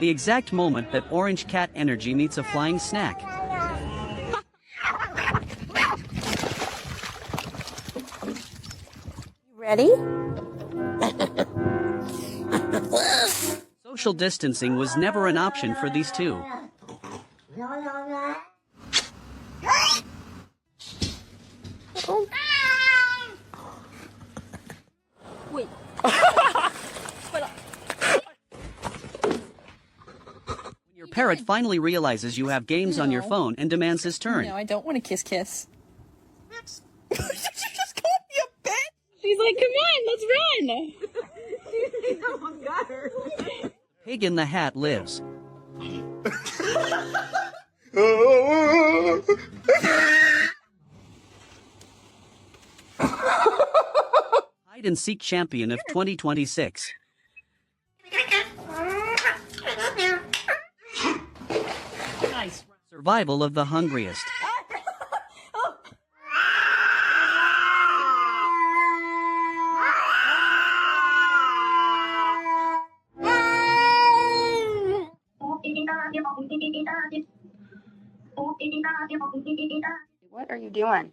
The exact moment that orange cat energy meets a flying snack. Ready? Social distancing was never an option for these two. Wait. Your parrot finally realizes you have games on your phone and demands his turn. No, I don't want to kiss. She just called me a bitch. She's like, come on, let's run. Someone got her. Pig in the Hat lives. Hide and seek champion of 2026. Nice. Survival of the hungriest. What are you doing?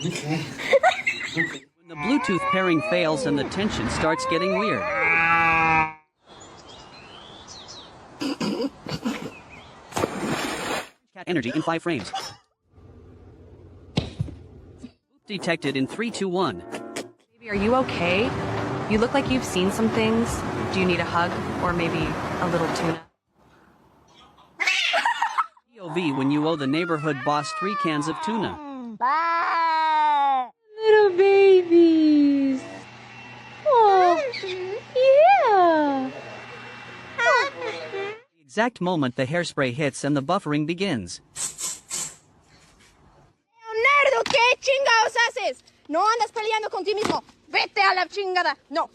When the Bluetooth pairing fails and the tension starts getting weird. Cat energy in 5 frames. Detected in 3, 2, 1. Baby, are you okay? You look like you've seen some things. Do you need a hug or maybe a little tuna? POV when you owe the neighborhood boss 3 cans of tuna. Little babies. Oh, yeah. The exact moment the hairspray hits and the buffering begins. Leonardo, ¿qué chingados haces? No andas peleando con ti mismo. Vete a la chingada. No,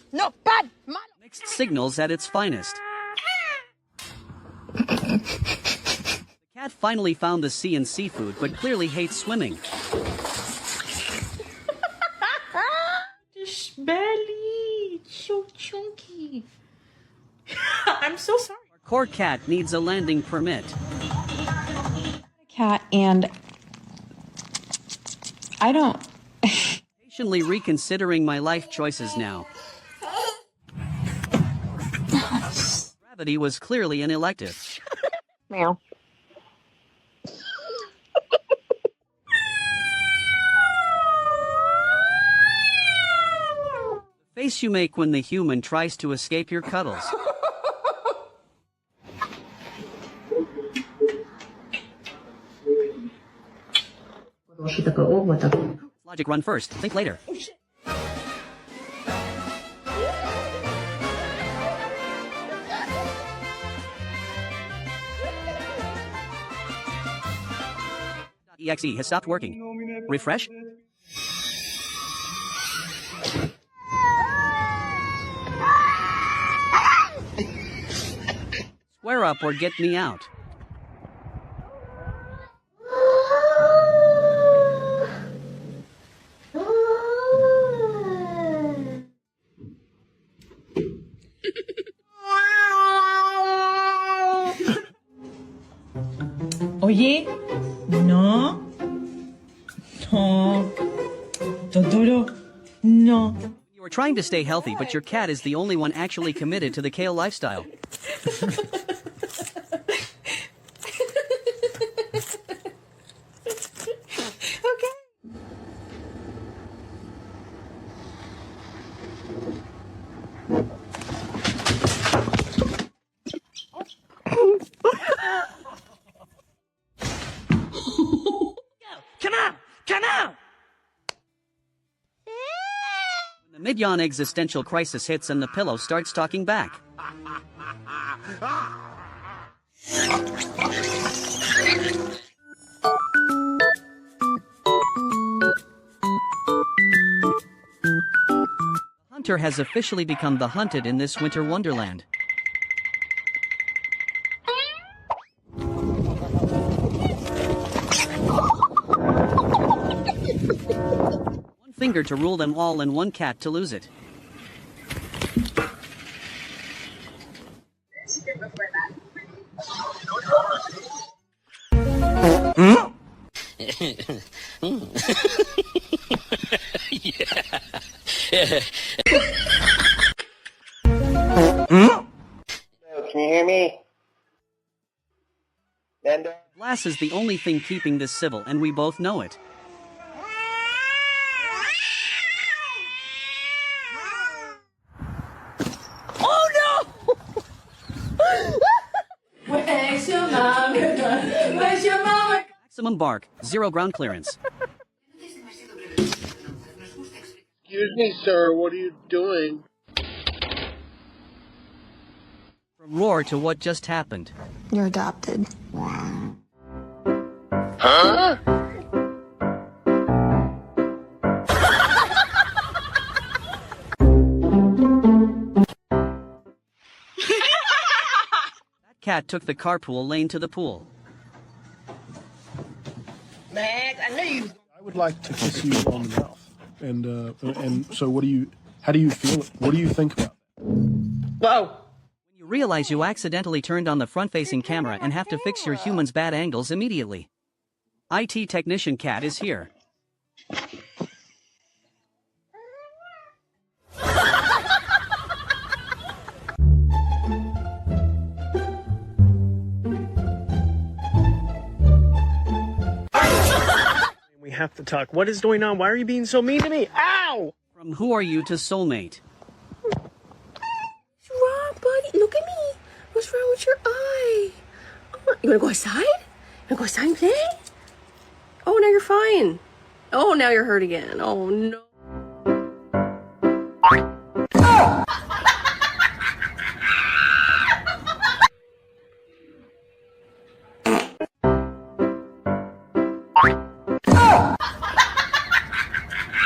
bad, malo. Mixed signals at its finest. The cat finally found the sea and seafood, but clearly hates swimming. This belly, so chunky. I'm so sorry. Our core cat needs a landing permit. Cat, and I don't. Patiently reconsidering my life choices now. Gravity was clearly an elective. Meow. The face you make when the human tries to escape your cuddles. Logic, run first, think later. .exe has stopped working. Refresh. Square up or get me out. Oye, no, Totoro, no. You are trying to stay healthy, but your cat is the only one actually committed to the kale lifestyle. Come on! When the mid-yawn existential crisis hits and the pillow starts talking back. The hunter has officially become the hunted in this winter wonderland. One finger to rule them all and one cat to lose it. Can you hear me? Nando? Glass is the only thing keeping this civil, and we both know it. Maximum bark, 0 ground clearance. Excuse me, sir. What are you doing? From roar to what just happened. You're adopted. Huh? That cat took the carpool lane to the pool. I would like to kiss you on the mouth. And so how do you feel? What do you think about that? When you realize you accidentally turned on the front-facing camera and have to fix your human's bad angles immediately. IT technician cat is here. We have to talk. What is going on? Why are you being so mean to me? Ow! From who are you to soulmate? What's wrong, buddy? Look at me. What's wrong with your eye? Oh, you wanna go outside? You wanna go outside and play? Oh, now you're fine. Oh, now you're hurt again. Oh, no.